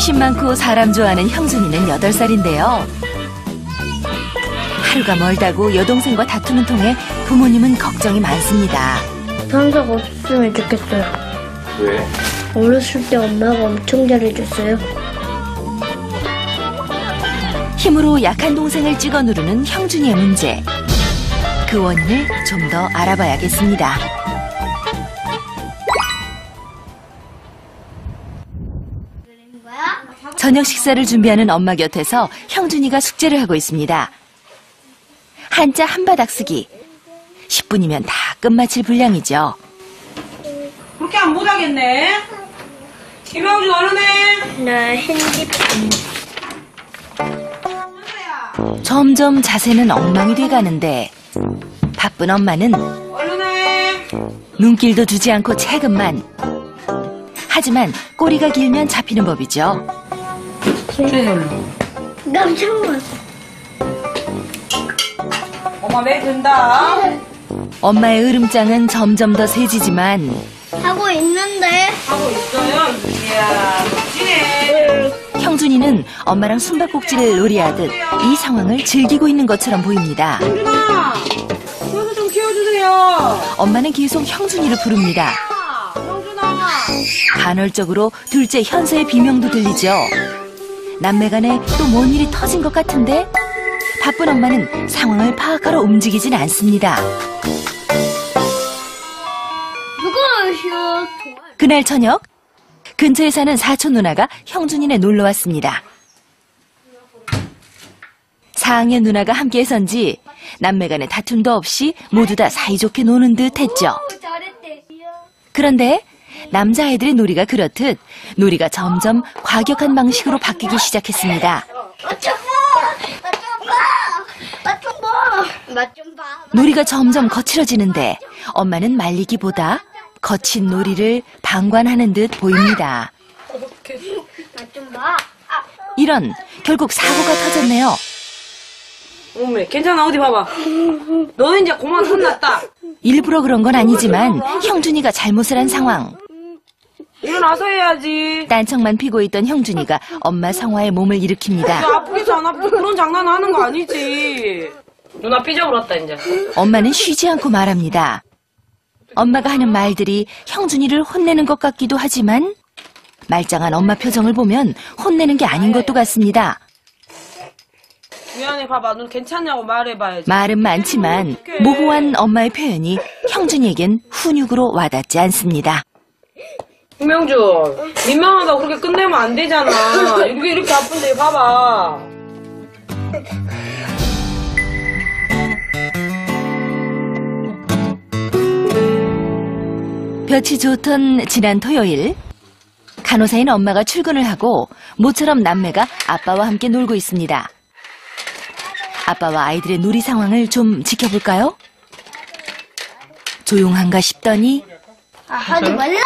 호기심 많고 사람 좋아하는 형준이는 8살인데요. 하루가 멀다고 여동생과 다투는 통에 부모님은 걱정이 많습니다. 상사가 없으면 좋겠어요. 왜? 어렸을 때 엄마가 엄청 잘해줬어요. 힘으로 약한 동생을 찍어 누르는 형준이의 문제. 그 원인을 좀 더 알아봐야겠습니다. 저녁 식사를 준비하는 엄마 곁에서 형준이가 숙제를 하고 있습니다. 한자 한 바닥 쓰기. 10분이면 다 끝마칠 분량이죠. 그렇게 안 못하겠네. 김영주 얼른 해. 나 핸드폰. 점점 자세는 엉망이 돼가는데 바쁜 엄마는 얼른 해. 눈길도 주지 않고 채근만. 하지만 꼬리가 길면 잡히는 법이죠. 깜짝 놀랐어. 엄마 매 든다. 엄마의 으름장은 점점 더 세지지만 하고 있는데. 하고 있어요. 이야, 멋지네. 형준이는 엄마랑 숨바꼭질을 놀이하듯 이 상황을 즐기고 있는 것처럼 보입니다. 형준아, 여기서 좀 키워주세요. 엄마는 계속 형준이를 부릅니다. 형준아. 간헐적으로 둘째 현서의 비명도 들리죠. 남매 간에 또 뭔 일이 터진 것 같은데 바쁜 엄마는 상황을 파악하러 움직이진 않습니다. 누구시여? 그날 저녁 근처에 사는 사촌 누나가 형준이네 놀러 왔습니다. 4학년 누나가 함께해서인지 남매 간의 다툼도 없이 모두 다 사이좋게 노는 듯 했죠. 잘했대. 그런데 남자아이들의 놀이가 그렇듯 놀이가 점점 과격한 방식으로 바뀌기 시작했습니다. 맛 좀 봐. 놀이가 점점 거칠어지는데 엄마는 말리기보다 거친 놀이를 방관하는 듯 보입니다. 맛 좀 봐. 이런 결국 사고가 터졌네요. 어메, 괜찮아. 어디 봐봐. 너는 이제 그만 혼났다. 일부러 그런 건 아니지만 형준이가 잘못을 한 상황. 일어나서 해야지. 딴청만 피고 있던 형준이가 엄마 성화에 몸을 일으킵니다. 야, 아프겠어 안 아프겠어. 그런 장난 하는 거 아니지. 누나 삐져버렸다 이제. 엄마는 쉬지 않고 말합니다. 엄마가 하는 말들이 형준이를 혼내는 것 같기도 하지만 말짱한 엄마 표정을 보면 혼내는 게 아닌 것도 같습니다. 미안해, 봐봐. 넌 괜찮냐고 말해봐야지. 말은 많지만 모호한 엄마의 표현이 형준이에겐 훈육으로 와닿지 않습니다. 김명주, 민망하다고 그렇게 끝내면 안 되잖아. 이렇게 아픈데 봐봐. 볕이 좋던 지난 토요일 간호사인 엄마가 출근을 하고 모처럼 남매가 아빠와 함께 놀고 있습니다. 아빠와 아이들의 놀이 상황을 좀 지켜볼까요? 조용한가 싶더니 하지 말라고!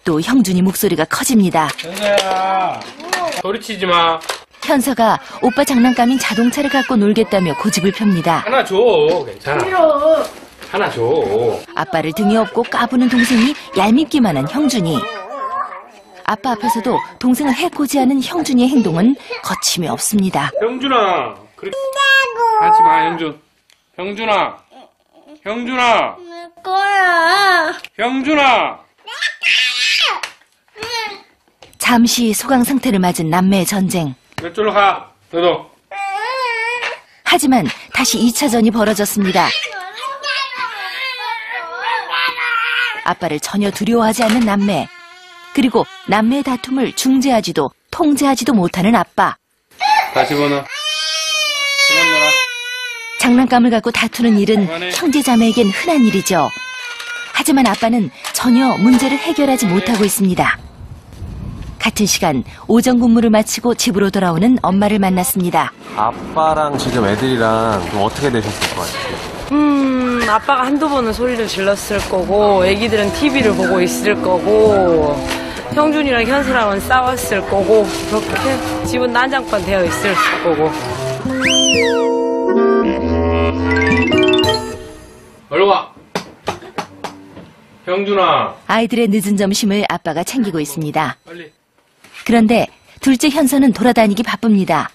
또 형준이 목소리가 커집니다. 현서야, 소리치지 마. 현서가 오빠 장난감인 자동차를 갖고 놀겠다며 고집을 펴니다. 하나 줘. 괜찮아. 하나 줘. 아빠를 등에 업고 까부는 동생이 얄밉기만 한 형준이. 아빠 앞에서도 동생을 해코지하는 형준이의 행동은 거침이 없습니다. 형준아. 그렇게 하지 마, 형준. 형준아. 형준아. 내 거야. 형준아. 잠시 소강 상태를 맞은 남매의 전쟁. 이쪽으로 가. 너도. 하지만 다시 2차전이 벌어졌습니다. 아빠를 전혀 두려워하지 않는 남매. 그리고 남매의 다툼을 중재하지도 통제하지도 못하는 아빠. 다시 번호. 그만 놀아. 장난감을 갖고 다투는 일은 형제자매에겐 흔한 일이죠. 하지만 아빠는 전혀 문제를 해결하지 못하고 있습니다. 같은 시간 오전 근무를 마치고 집으로 돌아오는 엄마를 만났습니다. 아빠랑 지금 애들이랑 좀 어떻게 되셨을 것 같아요? 아빠가 한두 번은 소리를 질렀을 거고, 애기들은 TV를 보고 있을 거고, 형준이랑 현수랑은 싸웠을 거고, 그렇게 집은 난장판 되어 있을 거고. 얼른 와. 형준아. 아이들의 늦은 점심을 아빠가 챙기고 있습니다. 빨리. 그런데 둘째 현서는 돌아다니기 바쁩니다.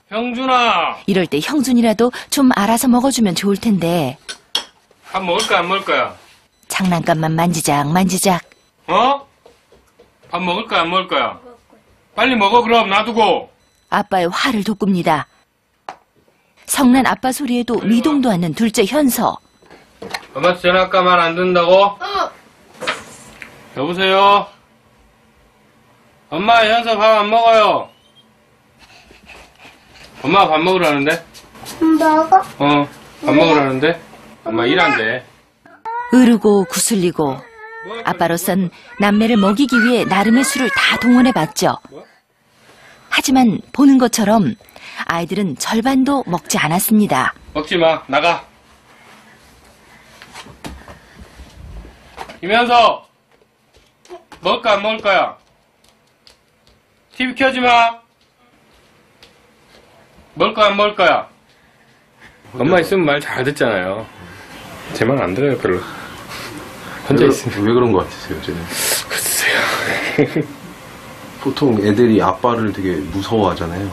형준아, 이럴 때 형준이라도 좀 알아서 먹어주면 좋을 텐데 밥 먹을 거야, 안 먹을 거야? 장난감만 만지작. 어? 밥 먹을 거야, 안 먹을 거야? 빨리 먹어, 그럼 놔두고. 아빠의 화를 돋굽니다. 성난 아빠 소리에도 미동도 않는 둘째 현서. 엄마 전화할까 말 안 듣는다고? 여보세요? 엄마, 현서 밥 안 먹어요. 엄마 밥 먹으라는데? 먹어? 밥 먹으라는데? 엄마 일한대. 으르고 구슬리고 아빠로선 남매를 먹이기 위해 나름의 수를 다 동원해봤죠. 하지만 보는 것처럼 아이들은 절반도 먹지 않았습니다. 먹지 마, 나가. 김현서, 먹을 거야, 안 먹을 거야? TV 켜지 마. 먹을 거야, 안 먹을 거야? 엄마 있으면 말 잘 듣잖아요. 제 말 안 들어요, 별로. 혼자 있으면. 왜 그런 것 같으세요, 쟤는? 글쎄요. 보통 애들이 아빠를 되게 무서워하잖아요.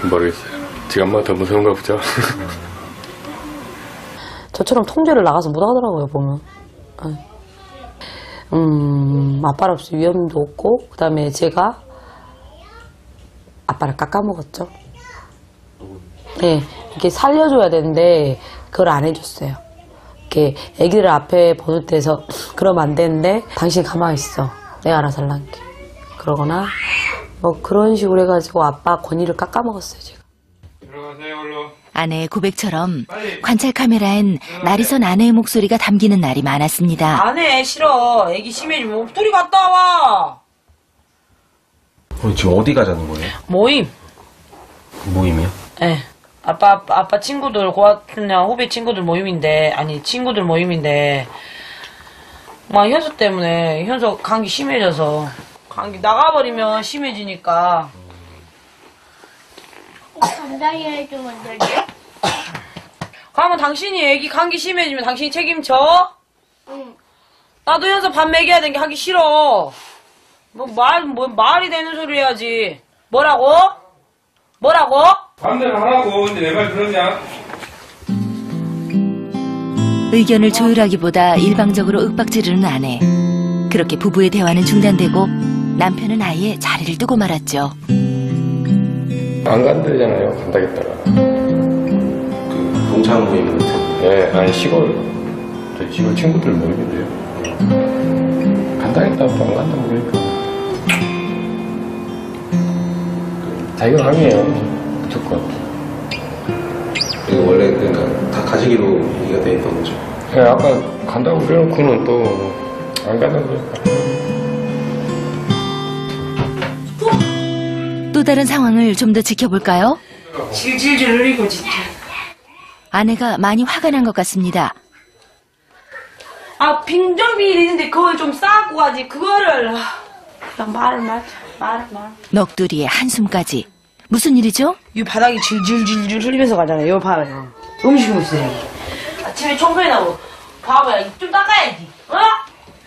모르겠어요. 지금 엄마가 더 무서운가 보죠. 저처럼 통제를 나가서 못하더라고요, 보면. 아빠로서 위험도 없고, 그 다음에 제가 아빠를 깎아먹었죠. 네, 이렇게 살려줘야 되는데, 그걸 안 해줬어요. 이렇게 애기를 앞에 보는 데서, 그러면 안 되는데, 당신 가만히 있어. 내가 알아서 할란게. 그러거나, 뭐 그런 식으로 해가지고 아빠 권위를 깎아먹었어요, 제가. 들어가세요, 얼른. 아내의 고백처럼 관찰 카메라엔 날이 선 아내의 목소리가 담기는 날이 많았습니다. 안 해, 싫어. 애기 심해지면 엎드리 갔다 와. 지금 어디 가자는 거예요? 모임. 모임이요? 예. 아빠 친구들, 그냥 후배 친구들 모임인데, 친구들 모임인데, 막 현수 때문에, 현수 감기 심해져서, 감기 나가버리면 심해지니까. 간단히 해주면 되지? 그러면 당신이 애기 감기 심해지면 당신이 책임져? 응. 나도 현수 밥 먹여야 되는 게 하기 싫어. 말이 되는 소리 해야지. 뭐라고? 반대로 하라고. 근데 내 말 들었냐? 의견을 조율하기보다 일방적으로 윽박지르는 아내. 그렇게 부부의 대화는 중단되고 남편은 아예 자리를 뜨고 말았죠. 안 간다잖아요. 간다겠다가. 그 동창 모임 같은. 네, 아니 시골 친구들 모임인데요. 간다겠다, 안 간다고 그러니까. 자기가 항의해요, 무조건. 이거 원래 그러니까 다 가지기로 얘기가 돼 있던 거죠. 네, 아까 간다고 그래놓고는 또 안 간다고 그러니까. 또 다른 상황을 좀 더 지켜볼까요? 질질질 흘리고 진짜. 아내가 많이 화가 난 것 같습니다. 빙정비 있는데 그걸 좀 쌓고 가지. 그거를 그냥 말을. 넋두리에 한숨까지. 무슨 일이죠? 이 바닥이 질질질질 흘리면서 가잖아요. 이거 봐요. 음식물 쓰레기. 아침에 청소해나고 바보야. 입 좀 닦아야지. 어?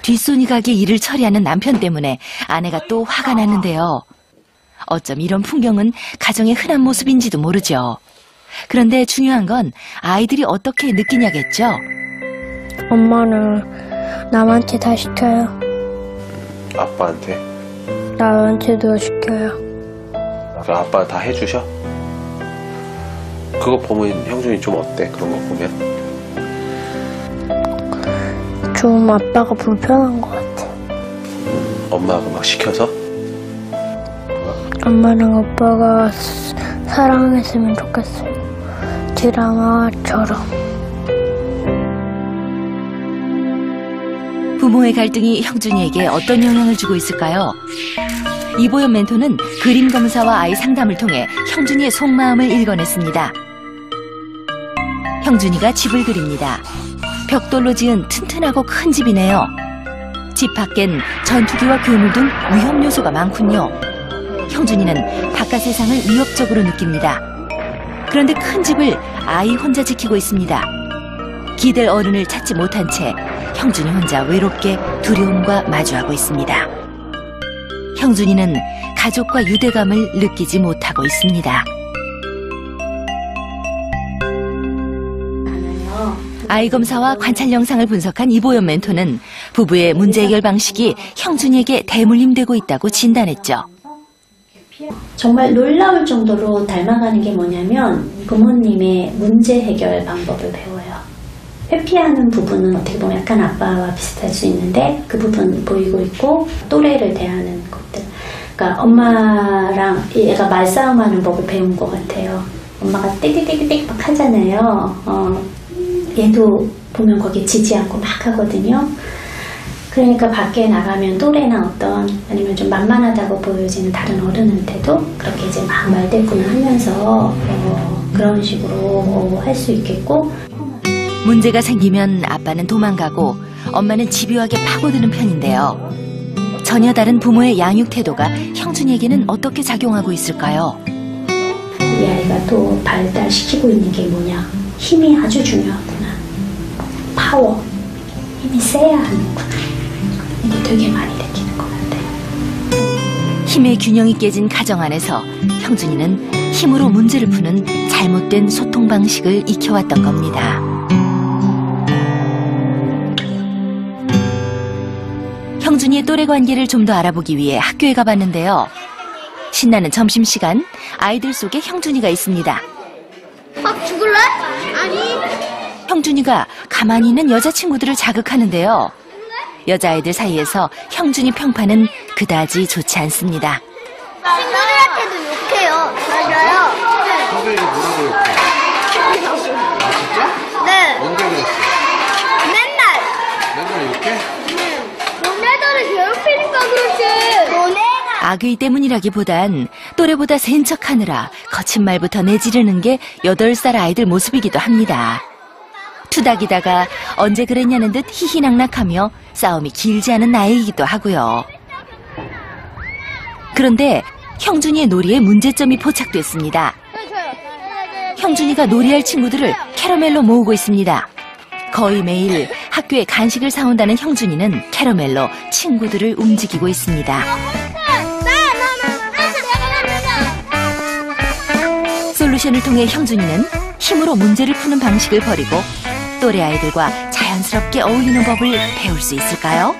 뒷손이 가게 일을 처리하는 남편 때문에 아내가 또 화가 났는데요. 어쩜 이런 풍경은 가정의 흔한 모습인지도 모르죠. 그런데 중요한 건 아이들이 어떻게 느끼냐겠죠. 엄마는 남한테 다 시켜요. 아빠한테? 나한테도 시켜요. 그럼 아빠 다 해주셔? 그거 보면 형준이 좀 어때? 그런 거 보면? 좀 아빠가 불편한 것 같아. 엄마가 막 시켜서? 엄마랑 아빠가 사랑했으면 좋겠어요. 드라마처럼. 부모의 갈등이 형준이에게 어떤 영향을 주고 있을까요? 이보연 멘토는 그림 검사와 아이 상담을 통해 형준이의 속마음을 읽어냈습니다. 형준이가 집을 그립니다. 벽돌로 지은 튼튼하고 큰 집이네요. 집 밖엔 전투기와 괴물 등 위험 요소가 많군요. 형준이는 바깥 세상을 위협적으로 느낍니다. 그런데 큰 집을 아이 혼자 지키고 있습니다. 기댈 어른을 찾지 못한 채 형준이 혼자 외롭게 두려움과 마주하고 있습니다. 형준이는 가족과 유대감을 느끼지 못하고 있습니다. 아이 검사와 관찰 영상을 분석한 이보연 멘토는 부부의 문제 해결 방식이 형준이에게 대물림되고 있다고 진단했죠. 정말 놀라울 정도로 닮아가는 게 뭐냐면 부모님의 문제 해결 방법을 배워요. 회피하는 부분은 어떻게 보면 약간 아빠와 비슷할 수 있는데 그 부분 보이고 있고 또래를 대하는 것들. 그러니까 엄마랑 얘가 말싸움하는 법을 배운 것 같아요. 엄마가 띠띠띠띠띠 막 하잖아요. 얘도 보면 거기에 지지 않고 막 하거든요. 그러니까 밖에 나가면 또래나 어떤 아니면 좀 만만하다고 보여지는 다른 어른한테도 그렇게 이제 막 말대꾸를 하면서 그런 식으로 할 수 있겠고. 문제가 생기면 아빠는 도망가고 엄마는 집요하게 파고드는 편인데요. 전혀 다른 부모의 양육 태도가 형준이에게는 어떻게 작용하고 있을까요? 이 아이가 또 발달시키고 있는 게 뭐냐. 힘이 아주 중요하구나. 파워. 힘이 세야 하는구나. 이게 되게 많이 느끼는 것 같아요. 힘의 균형이 깨진 가정 안에서 형준이는 힘으로 문제를 푸는 잘못된 소통 방식을 익혀왔던 겁니다. 형준이의 또래 관계를 좀 더 알아보기 위해 학교에 가봤는데요. 신나는 점심시간, 아이들 속에 형준이가 있습니다. 확 죽을래? 아니. 형준이가 가만히 있는 여자친구들을 자극하는데요. 여자아이들 사이에서 형준이 평판은 그다지 좋지 않습니다. 친구들한테도 욕해요. 맞아요. 선배에게 뭐라고 욕해? 아 진짜? 네. 언제 그랬어? 맨날 욕해? 너네들을 괴롭히니까 그렇지. 너네가. 악의 때문이라기보단 또래보다 센 척하느라 거친 말부터 내지르는 게 8살 아이들 모습이기도 합니다. 투닥이다가 언제 그랬냐는 듯 희희낙낙하며 싸움이 길지 않은 나이이기도 하고요. 그런데 형준이의 놀이에 문제점이 포착됐습니다. 형준이가 놀이할 친구들을 캐러멜로 모으고 있습니다. 거의 매일 학교에 간식을 사온다는 형준이는 캐러멜로 친구들을 움직이고 있습니다. 솔루션을 통해 형준이는 힘으로 문제를 푸는 방식을 버리고 또래 아이들과 자연스럽게 어울리는 법을 배울 수 있을까요?